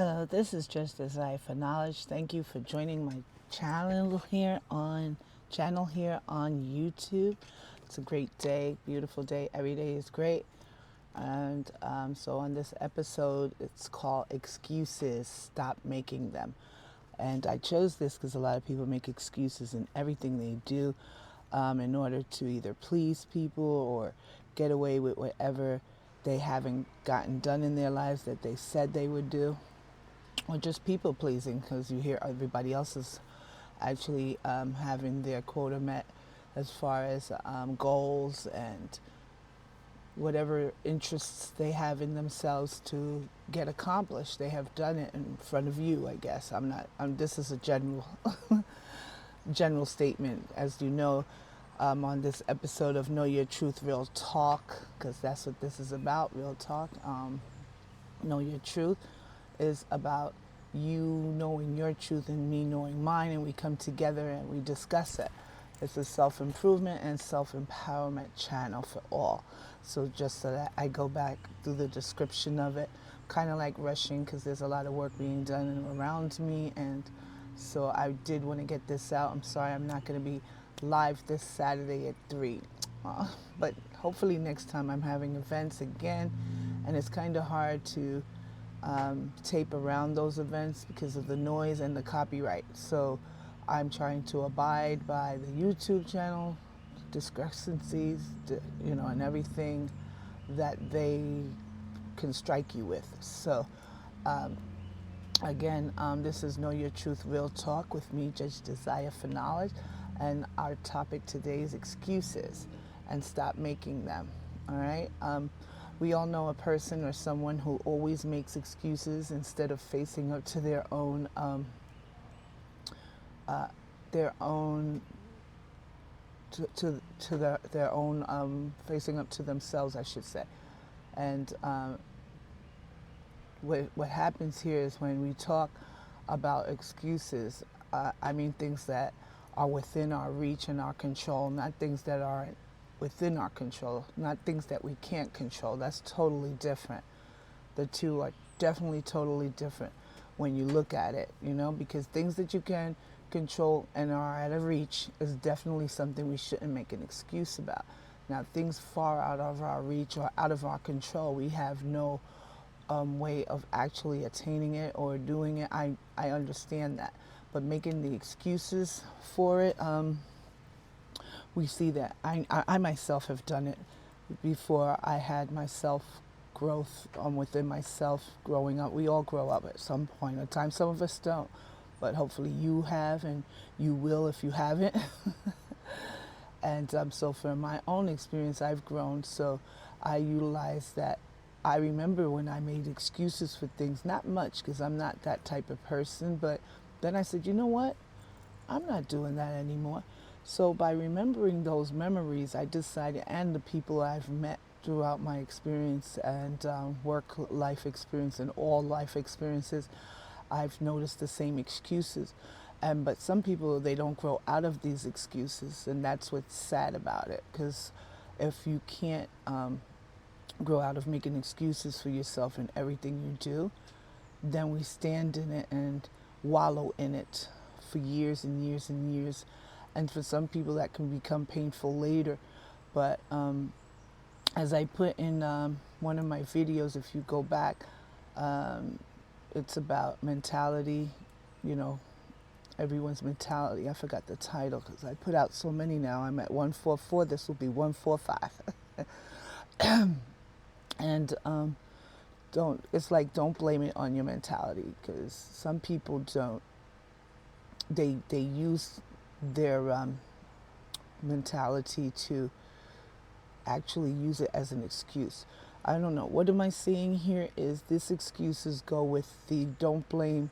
Hello, this is JudgeDesire for Knowledge. Thank you for joining my channel here on YouTube. It's a great day, beautiful day. Every day is great. And so on this episode, it's called Excuses, Stop Making Them. And I chose this because a lot of people make excuses in everything they do in order to either please people or get away with whatever they haven't gotten done in their lives that they said they would do, or just people pleasing because you hear everybody else is actually having their quota met as far as goals and whatever interests they have in themselves to get accomplished. They have done it in front of you, I guess. This is a general statement, as you know, on this episode of Know Your Truth, Real Talk, because that's what this is about, Real Talk. Know Your Truth is about you knowing your truth and me knowing mine, and we come together and we discuss it. It's a self-improvement and self-empowerment channel for all. So just so that I go back through the description of it, kind of like rushing because there's a lot of work being done around me, and so I did want to get this out. I'm sorry I'm not going to be live this Saturday at 3. But hopefully next time. I'm having events again, and it's kind of hard to tape around those events because of the noise and the copyright. So I'm trying to abide by the YouTube channel discrepancies, and everything that they can strike you with. So again, this is Know Your Truth, Real Talk with me, Judge Desire for Knowledge, and our topic today is excuses and stop making them. All right. We all know a person or someone who always makes excuses instead of facing up to their own facing up to themselves, I should say. And what happens here is when we talk about excuses, I mean things that are within our reach and our control, not things that aren't within our control, not things that we can't control. That's totally different. The two are definitely totally different when you look at it, because things that you can control and are out of reach is definitely something we shouldn't make an excuse about. Now, things far out of our reach or out of our control, we have no way of actually attaining it or doing it. I understand that. But making the excuses for it, we see that I myself have done it before. I had my self-growth within myself growing up. We all grow up at some point in time. Some of us don't, but hopefully you have, and you will if you haven't. And so from my own experience, I've grown, so I utilize that. I remember when I made excuses for things, not much because I'm not that type of person, but then I said, you know what? I'm not doing that anymore. So by remembering those memories, I decided, and the people I've met throughout my experience and work life experience and all life experiences, I've noticed the same excuses. But some people, they don't grow out of these excuses, and that's what's sad about it. Because if you can't grow out of making excuses for yourself in everything you do, then we stand in it and wallow in it for years and years and years. And for some people that can become painful later. But as I put in one of my videos, if you go back, it's about mentality, everyone's mentality. I forgot the title because I put out so many now. I'm at 144. This will be 145. And don't blame it on your mentality, because some people don't. They use their mentality to actually use it as an excuse. I don't know. What am I saying here is this excuses go with the don't blame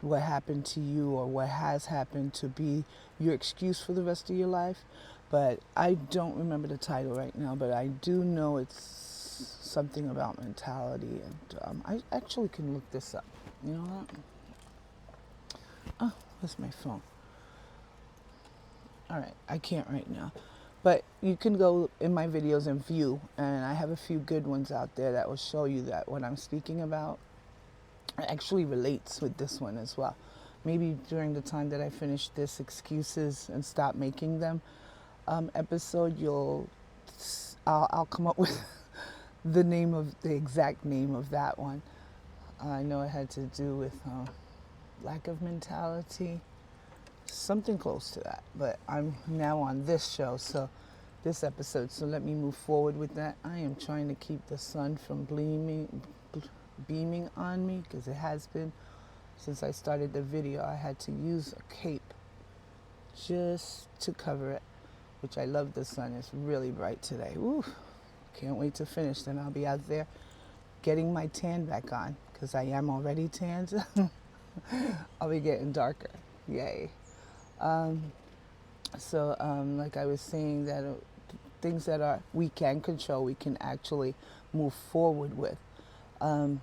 what happened to you or what has happened to be your excuse for the rest of your life. But I don't remember the title right now, but I do know it's something about mentality, and I actually can look this up. You know what? Oh, that's my phone. All right, I can't right now. But you can go in my videos and view, and I have a few good ones out there that will show you that what I'm speaking about It actually relates with this one as well. Maybe during the time that I finish this excuses and stop making them episode, I'll come up with the exact name of that one. I know it had to do with lack of mentality, something close to that. But I'm now on this show, so this episode. So let me move forward with that. I am trying to keep the sun from beaming on me, because it has been since I started the video. I had to use a cape just to cover it, which I love the sun. It's really bright today. Ooh, can't wait to finish. Then I'll be out there getting my tan back on, because I am already tanned. I'll be getting darker. Yay. Like I was saying, that things that we can control, we can actually move forward with. Oh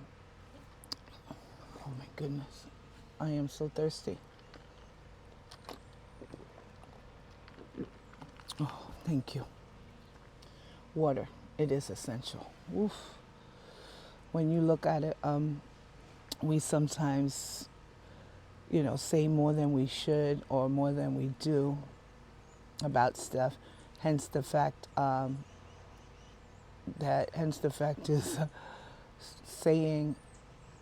my goodness, I am so thirsty. Oh, thank you. Water, it is essential. Oof. When you look at it, we sometimes, say more than we should or more than we do about stuff. Hence the fact is saying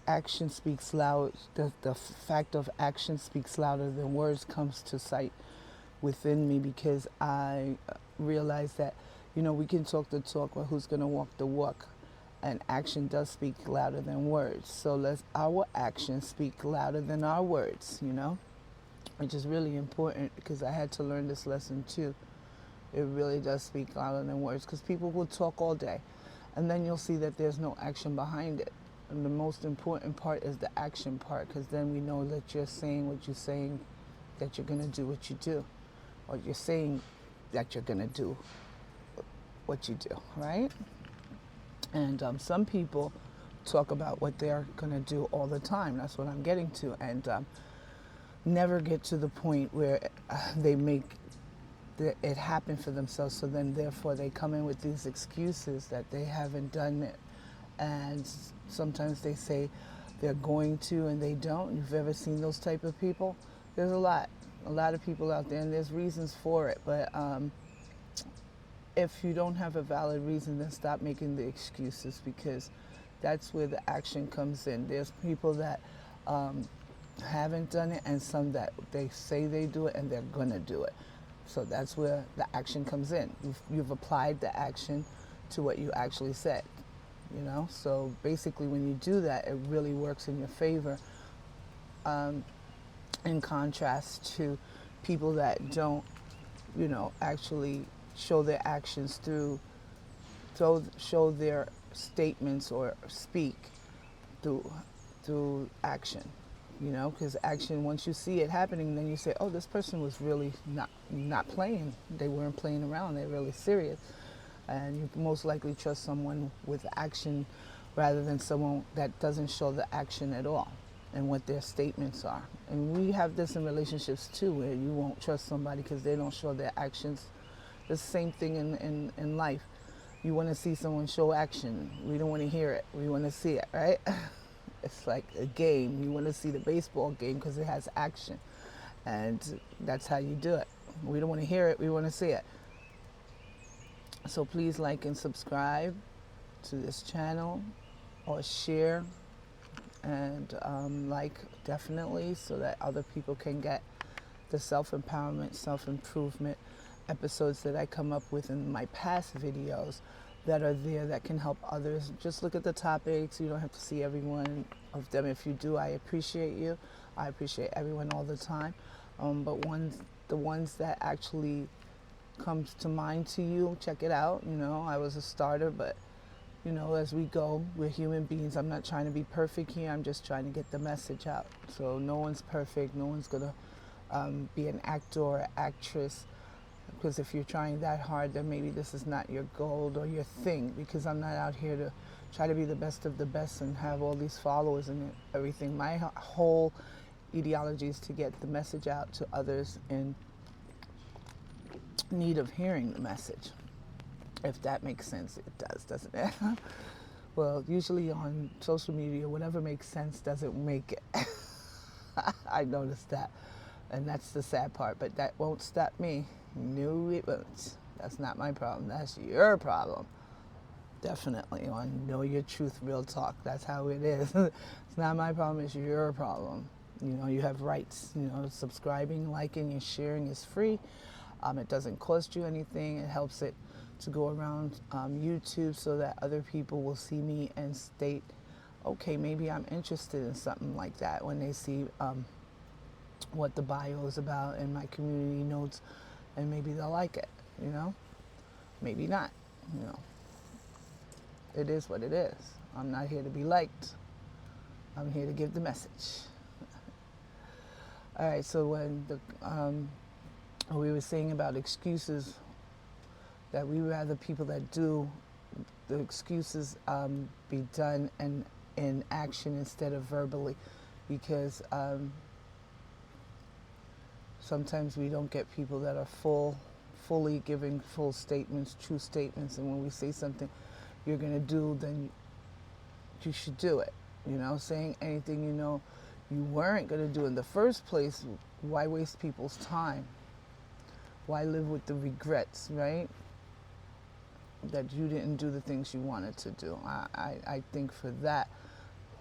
action speaks loud. The fact of action speaks louder than words comes to sight within me, because I realize that, we can talk the talk, but who's going to walk the walk? And action does speak louder than words. So let our actions speak louder than our words, which is really important, because I had to learn this lesson too. It really does speak louder than words, because people will talk all day, and then you'll see that there's no action behind it. And the most important part is the action part, because then we know that you're saying what you're saying, that you're going to do what you do, or you're saying that you're going to do what you do, right? And some people talk about what they're going to do all the time. That's what I'm getting to. And never get to the point where they make it happen for themselves. So then, therefore, they come in with these excuses that they haven't done it. And sometimes they say they're going to and they don't. You've ever seen those type of people? There's a lot of people out there, and there's reasons for it. But if you don't have a valid reason, then stop making the excuses, because that's where the action comes in. There's people that haven't done it, and some that they say they do it and they're gonna do it. So that's where the action comes in. You've applied the action to what you actually said, So basically, when you do that, it really works in your favor, in contrast to people that don't, actually show their actions show their statements or speak through action, because action, once you see it happening, then you say, oh, this person was really not playing. They weren't playing around. They're really serious. And you most likely trust someone with action rather than someone that doesn't show the action at all and what their statements are. And we have this in relationships too, where you won't trust somebody because they don't show their actions. The same thing in life. You want to see someone show action. We don't want to hear it. We want to see it, right? It's like a game. You want to see the baseball game because it has action. And that's how you do it. We don't want to hear it. We want to see it. So please like and subscribe to this channel, or share and like, definitely, so that other people can get the self-empowerment, self-improvement episodes that I come up with in my past videos that are there that can help others. Just look at the topics. You don't have to see every one of them. If you do, I appreciate you. I appreciate everyone all the time. But the ones that actually comes to mind to you, check it out. I was a starter, but as we go, we're human beings. I'm not trying to be perfect here. I'm just trying to get the message out. So no one's perfect. No one's gonna be an actor or actress, because if you're trying that hard, then maybe this is not your goal or your thing, because I'm not out here to try to be the best of the best and have all these followers and everything. My whole ideology is to get the message out to others in need of hearing the message. If that makes sense. It does, doesn't it? Well, usually on social media, whatever makes sense doesn't make it. I noticed that. And that's the sad part. But that won't stop me. No, it won't. That's not my problem. That's your problem. Definitely on Know Your Truth, Real Talk. That's how it is. It's not my problem. It's your problem. You know, you have rights. You know, subscribing, liking, and sharing is free. It doesn't cost you anything. It helps it to go around YouTube so that other people will see me and state, okay, maybe I'm interested in something like that when they see what the bio is about and my community notes, and maybe they'll like it, you know? Maybe not, you know. It is what it is. I'm not here to be liked. I'm here to give the message. All right, so when we were saying about excuses, that we would rather people that do the excuses be done in action instead of verbally, because sometimes we don't get people that are fully giving full statements, true statements, and when we say something you're going to do, then you should do it. You know, saying anything you know you weren't going to do in the first place, why waste people's time? Why live with the regrets, right? That you didn't do the things you wanted to do. I think for that,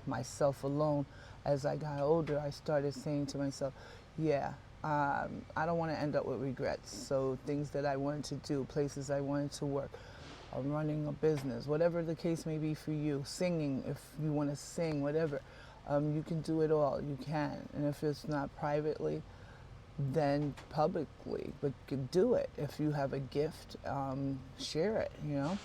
myself alone, as I got older, I started saying to myself, yeah, I don't want to end up with regrets. So things that I wanted to do, places I wanted to work, running a business, whatever the case may be for you, singing, if you want to sing, whatever, you can do it all, you can. And if it's not privately, then publicly, but do it. If you have a gift, share it, you know.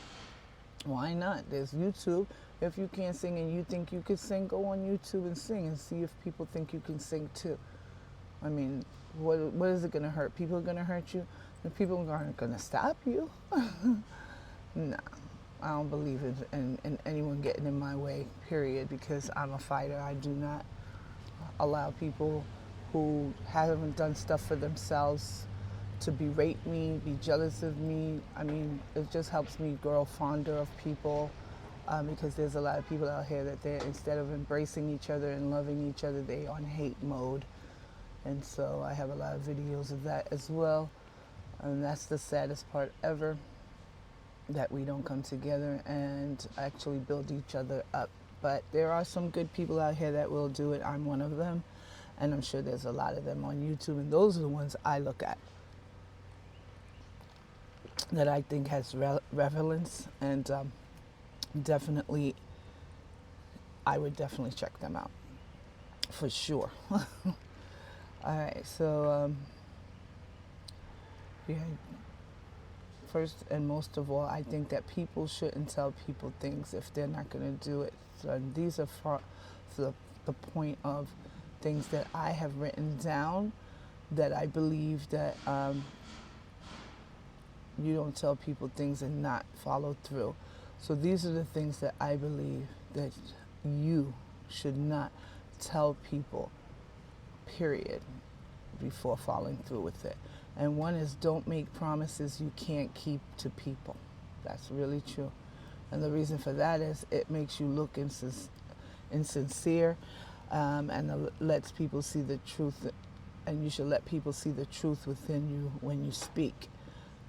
Why not? There's YouTube. If you can't sing and you think you could sing, go on YouTube and sing and see if people think you can sing too. I mean, what is it going to hurt? People are going to hurt you? The people aren't going to stop you. No, I don't believe in anyone getting in my way, period, because I'm a fighter. I do not allow people who haven't done stuff for themselves to berate me, be jealous of me. I mean, it just helps me grow fonder of people, because there's a lot of people out here that instead of embracing each other and loving each other, they on hate mode. And so I have a lot of videos of that as well. And that's the saddest part ever, that we don't come together and actually build each other up. But there are some good people out here that will do it. I'm one of them. And I'm sure there's a lot of them on YouTube. And those are the ones I look at that I think has relevance. And definitely, I would definitely check them out. For sure. All right, so yeah. First and most of all, I think that people shouldn't tell people things if they're not going to do it. So these are for the point of things that I have written down that I believe that you don't tell people things and not follow through. So these are the things that I believe that you should not tell people, period, before following through with it. And one is, don't make promises you can't keep to people. That's really true. And the reason for that is it makes you look insincere, and lets people see the truth. And you should let people see the truth within you when you speak.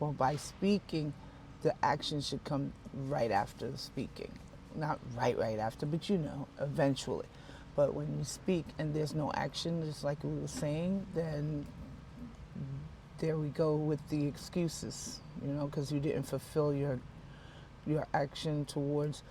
Well, by speaking, the action should come right after the speaking. Not right after, but you know, eventually. But when you speak and there's no action, just like we were saying, then there we go with the excuses, you know, because you didn't fulfill your action towards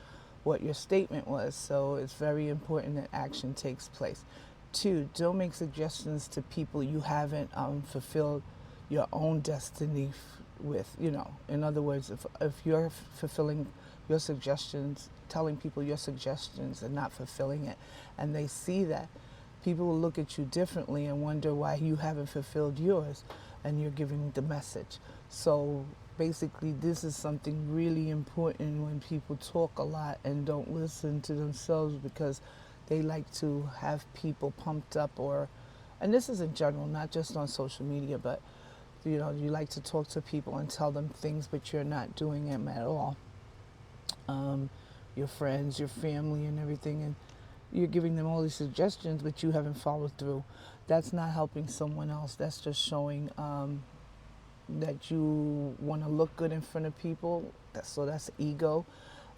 what your statement was. So it's very important that action takes place. 2, don't make suggestions to people you haven't fulfilled your own destiny with, you know. In other words, if you're fulfilling your suggestions, telling people your suggestions and not fulfilling it, and they see that, people will look at you differently and wonder why you haven't fulfilled yours, and you're giving the message. So basically, this is something really important when people talk a lot and don't listen to themselves, because they like to have people pumped up, and this is in general, not just on social media, but you know, you like to talk to people and tell them things, but you're not doing them at all. your friends, your family, and everything, and you're giving them all these suggestions, but you haven't followed through. That's not helping someone else. That's just showing that you want to look good in front of people. So that's ego,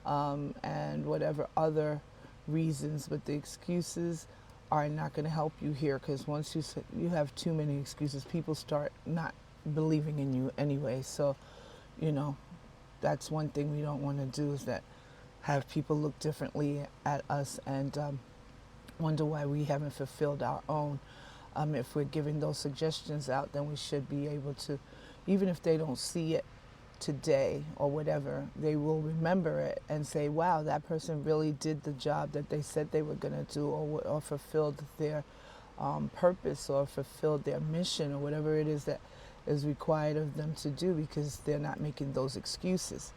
and whatever other reasons. But the excuses are not going to help you here, because once you have too many excuses, people start not believing in you anyway. So, you know, that's one thing we don't want to do, is that have people look differently at us and wonder why we haven't fulfilled our own. If we're giving those suggestions out, then we should be able to, even if they don't see it today or whatever, they will remember it and say, wow, that person really did the job that they said they were going to do, or fulfilled their purpose, or fulfilled their mission, or whatever it is that is required of them to do, because they're not making those excuses.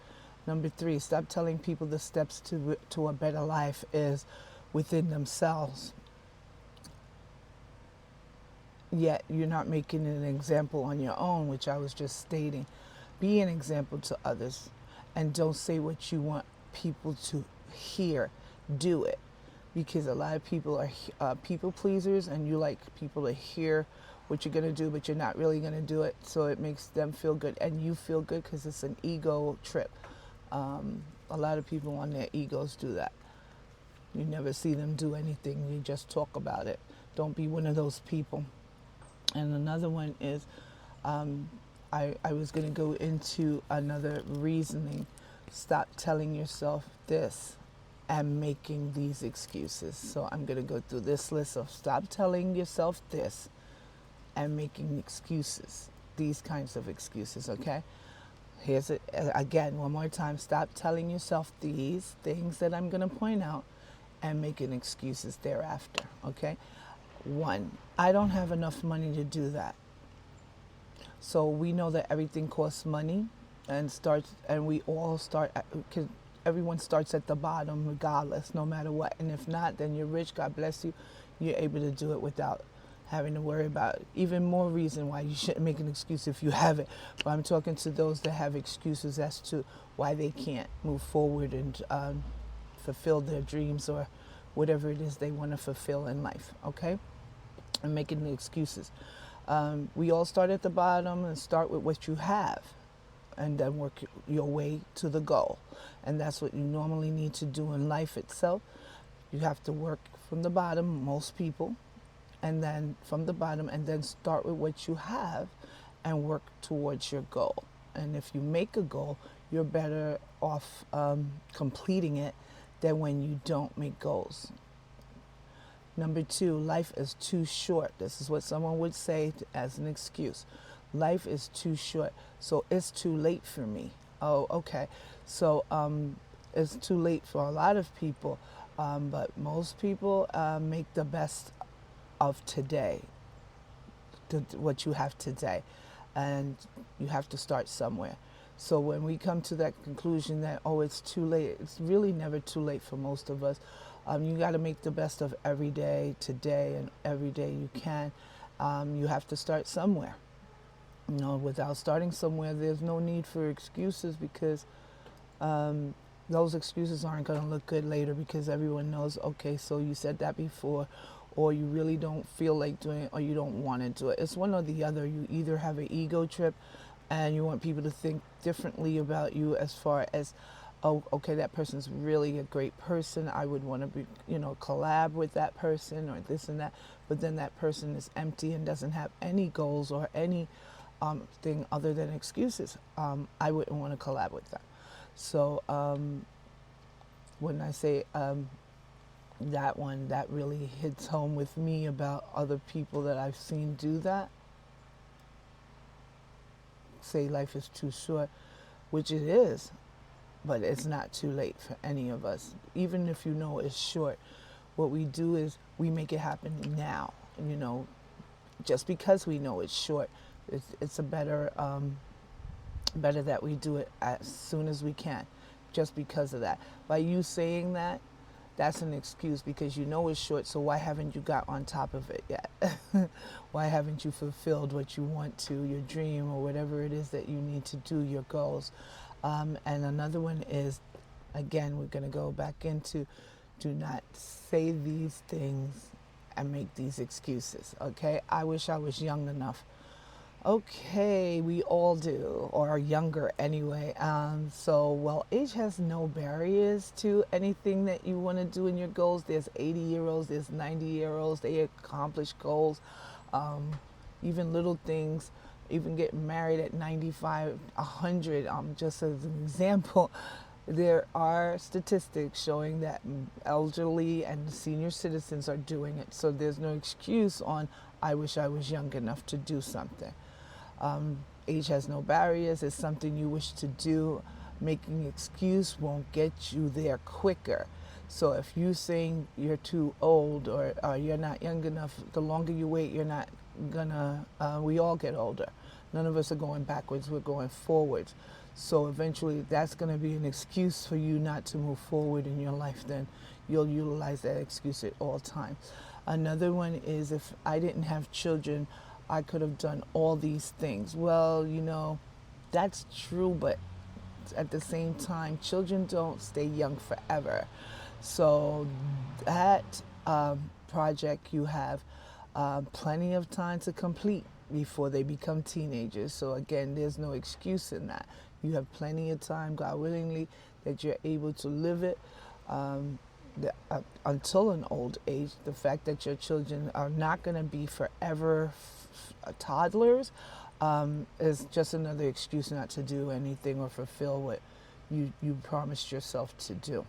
Number 3, stop telling people the steps to a better life is within themselves. Yet you're not making an example on your own, which I was just stating. Be an example to others, and don't say what you want people to hear. Do it, because a lot of people are people pleasers, and you like people to hear what you're going to do, but you're not really going to do it. So it makes them feel good, and you feel good, because it's an ego trip. A lot of people on their egos do that. You never see them do anything. You just talk about it. Don't be one of those people. And another one is, I was going to go into another reasoning. Stop telling yourself this and making these excuses. So I'm going to go through this list of stop telling yourself this and making excuses. These kinds of excuses, okay? Here's it again, one more time. Stop telling yourself these things that I'm going to point out and making excuses thereafter, okay? 1, I don't have enough money to do that. So we know that everything costs money, and we all start, because everyone starts at the bottom regardless, no matter what. And if not, then you're rich, God bless you. You're able to do it without having to worry about it. Even more reason why you shouldn't make an excuse if you have it. But I'm talking to those that have excuses as to why they can't move forward and fulfill their dreams, or whatever it is they want to fulfill in life, okay? And making the excuses. We all start at the bottom, and start with what you have, and then work your way to the goal. And that's what you normally need to do in life itself. You have to work from the bottom, most people, and then from the bottom, and then start with what you have and work towards your goal. And if you make a goal, you're better off completing it than when you don't make goals. Number 2, life is too short. This is what someone would say as an excuse. Life is too short, so it's too late for me. Oh, okay. So it's too late for a lot of people, but most people make the best of today, what you have today, and you have to start somewhere. So when we come to that conclusion that, oh, it's too late, it's really never too late for most of us. You got to make the best of every day, today, and every day you can. You have to start somewhere. You know, without starting somewhere, there's no need for excuses, because those excuses aren't going to look good later, because everyone knows, okay, so you said that before, or you really don't feel like doing it, or you don't want to do it. It's one or the other. You either have an ego trip and you want people to think differently about you, as far as, oh, okay, that person's really a great person, I would want to be, collab with that person, or this and that. But then that person is empty and doesn't have any goals or any thing other than excuses. I wouldn't want to collab with them. So when I say that one, that really hits home with me about other people that I've seen do that. Say life is too short, which it is, but it's not too late for any of us. Even if you know it's short, what we do is we make it happen now. Just because we know it's short, it's a better that we do it as soon as we can, just because of that. By you saying that, that's an excuse, because you know it's short, so why haven't you got on top of it yet? Why haven't you fulfilled what you want to, your dream, or whatever it is that you need to do, your goals? And another one is, Again, we're going to go back into do not say these things and make these excuses, okay? I wish I was young enough. Okay, we all do, or are younger anyway. Well, age has no barriers to anything that you want to do in your goals. There's 80-year-olds, there's 90-year-olds, they accomplish goals, even little things, even getting married at 95, 100. Just as an example, there are statistics showing that elderly and senior citizens are doing it. So there's no excuse on, I wish I was young enough to do something. Age has no barriers. It's something you wish to do. Making an excuse won't get you there quicker. So if you're saying you're too old or you're not young enough, the longer you wait, you're not gonna, we all get older. None of us are going backwards, we're going forwards. So eventually that's gonna be an excuse for you not to move forward in your life. Then you'll utilize that excuse at all times. Another one is, if I didn't have children, I could have done all these things. Well, that's true, but at the same time, children don't stay young forever. So that project you have plenty of time to complete before they become teenagers. So again, there's no excuse in that. You have plenty of time, God willingly, that you're able to live it until an old age. The fact that your children are not going to be forever toddlers is just another excuse not to do anything or fulfill what you promised yourself to do.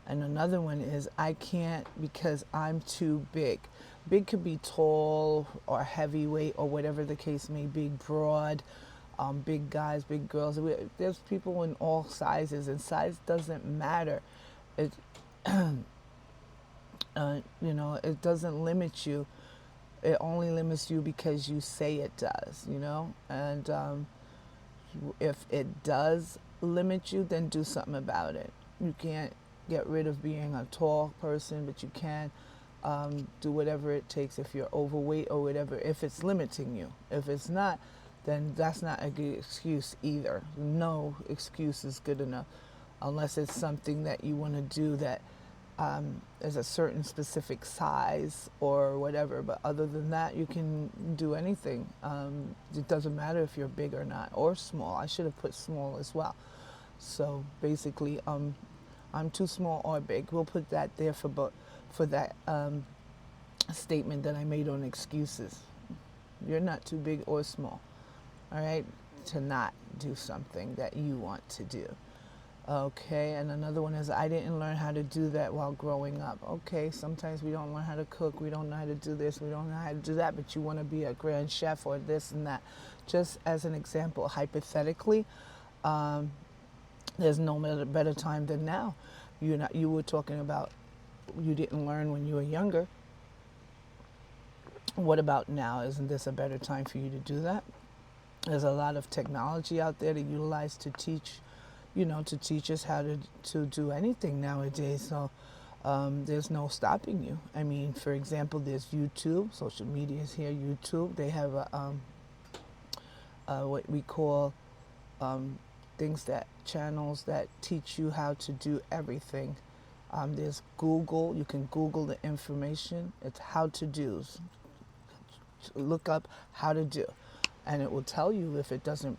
And another one is, I can't because I'm too big. Big could be tall or heavyweight or whatever the case may be, broad, big guys, big girls. There's people in all sizes, and size doesn't matter. It, it doesn't limit you. It only limits you because you say it does, And if it does limit you, then do something about it. You can't get rid of being a tall person, but you can do whatever it takes if you're overweight or whatever, if it's limiting you. If it's not, then that's not a good excuse either. No excuse is good enough unless it's something that you want to do that is a certain specific size or whatever. But other than that, you can do anything. It doesn't matter if you're big or not, or small. I should have put small as well. So basically, I'm too small or big. We'll put that there for that statement that I made on excuses. You're not too big or small, all right, to not do something that you want to do. Okay, and another one is, I didn't learn how to do that while growing up. Okay, sometimes we don't learn how to cook, we don't know how to do this, we don't know how to do that, but you want to be a grand chef or this and that. Just as an example, hypothetically, there's no better time than now. You were talking about you didn't learn when you were younger. What about now? Isn't this a better time for you to do that? There's a lot of technology out there to utilize to teach us how to do anything nowadays. So there's no stopping you. I mean, for example, there's YouTube. Social media is here. YouTube. They have what we call channels that teach you how to do everything. There's Google. You can Google the information. It's how to do's. Look up how to do, and it will tell you if it doesn't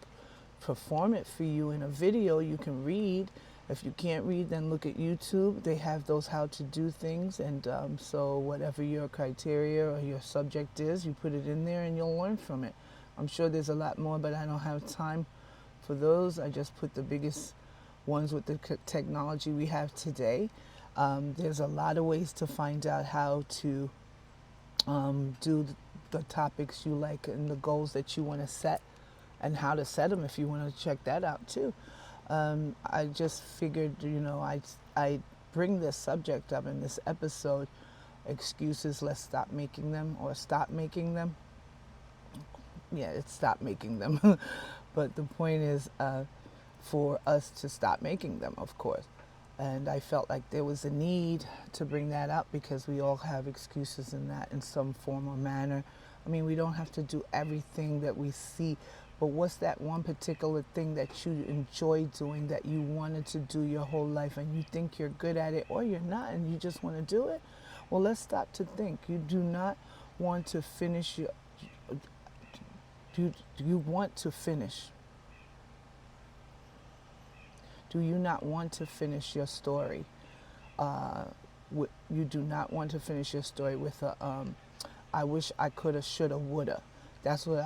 perform it for you in a video. You can read. If you can't read, then look at YouTube. They have those how to do things, and so whatever your criteria or your subject is, you put it in there and you'll learn from it. I'm sure there's a lot more, but I don't have time for those. I just put the biggest ones with the technology we have today. There's a lot of ways to find out how to do the topics you like and the goals that you want to set, and how to set them if you want to check that out too. I just figured, I bring this subject up in this episode, excuses, let's stop making them, or stop making them. Yeah, it's stop making them. But the point is for us to stop making them, of course. And I felt like there was a need to bring that up because we all have excuses in that in some form or manner. I mean, we don't have to do everything that we see But what's that one particular thing that you enjoy doing, that you wanted to do your whole life, and you think you're good at it, or you're not and you just want to do it? Well, let's stop to think. You do not want to finish your, do you want to finish? Do you not want to finish your story? You do not want to finish your story with a, I wish I coulda, shoulda, woulda. That's what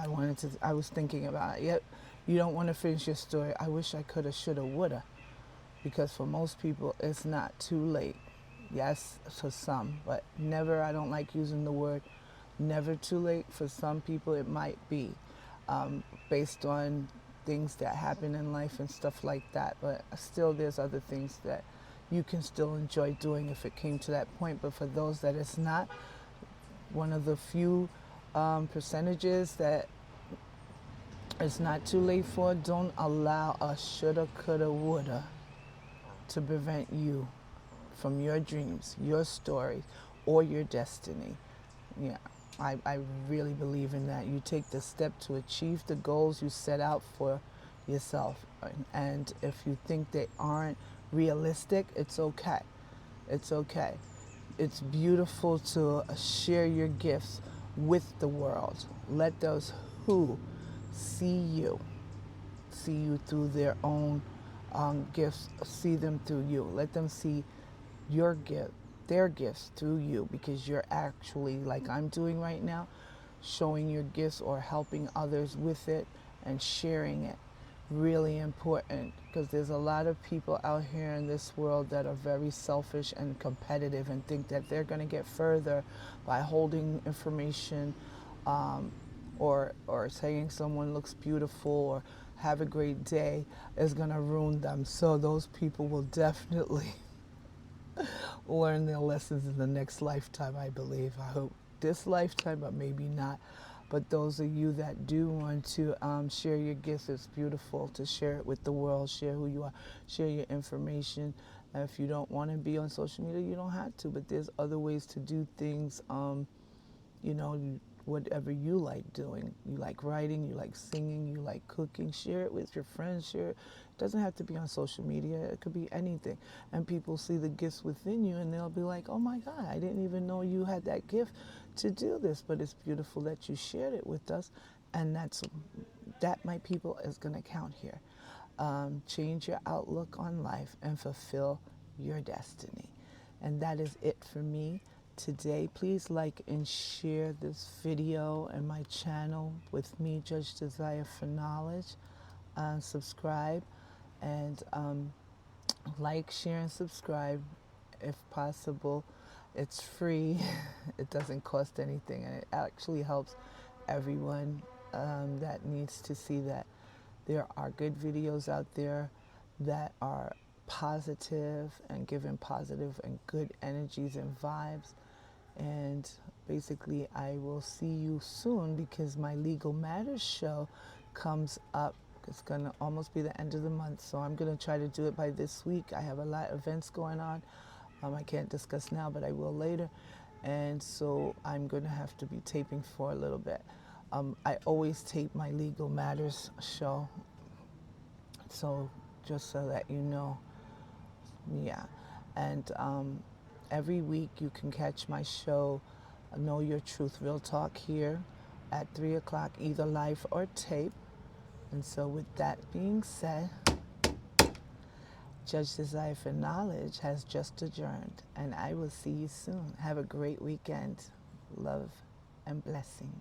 I was thinking about. Yep, you don't want to finish your story. I wish I coulda, shoulda, woulda. Because for most people, it's not too late. Yes, for some, but never, I don't like using the word never too late. For some people, it might be, based on things that happen in life and stuff like that. But still, there's other things that you can still enjoy doing if it came to that point. But for those that it's not, one of the few percentages that it's not too late for, don't allow a shoulda, coulda, woulda to prevent you from your dreams, your story, or your destiny. Yeah, I really believe in that. You take the step to achieve the goals you set out for yourself. And if you think they aren't realistic, it's okay. It's okay. It's beautiful to share your gifts with the world. Let those who see you through their own gifts, see them through you. Let them see your gift, their gifts through you, because you're actually, like I'm doing right now, showing your gifts or helping others with it and sharing it. Really important, because there's a lot of people out here in this world that are very selfish and competitive and think that they're going to get further by holding information, or saying someone looks beautiful or have a great day is going to ruin them. So those people will definitely learn their lessons in the next lifetime, I believe. I hope this lifetime, but maybe not. But those of you that do want to share your gifts, it's beautiful to share it with the world, share who you are, share your information. If you don't want to be on social media, you don't have to, but there's other ways to do things. Whatever you like doing. You like writing, you like singing, you like cooking, share it with your friends, share it. It doesn't have to be on social media, it could be anything. And people see the gifts within you and they'll be like, oh my God, I didn't even know you had that gift to do this, but it's beautiful that you shared it with us. And that, my people, is gonna count here. Change your outlook on life and fulfill your destiny. And that is it for me today. Please like and share this video and my channel with me, JudgeDesire for Knowledge. Subscribe and like, share, and subscribe if possible. It's free. It doesn't cost anything, and it actually helps everyone that needs to see that there are good videos out there that are positive and giving positive and good energies and vibes. And basically, I will see you soon, because my Legal Matters show comes up. It's going to almost be the end of the month, so I'm going to try to do it by this week. I have a lot of events going on. I can't discuss now, but I will later. And so I'm going to have to be taping for a little bit. I always tape my Legal Matters show, so just so that you know. Yeah. And every week you can catch my show, Know Your Truth, Real Talk, here at 3 o'clock, either live or tape. And so with that being said, JudgeDesire for Knowledge has just adjourned, and I will see you soon. Have a great weekend. Love and blessings.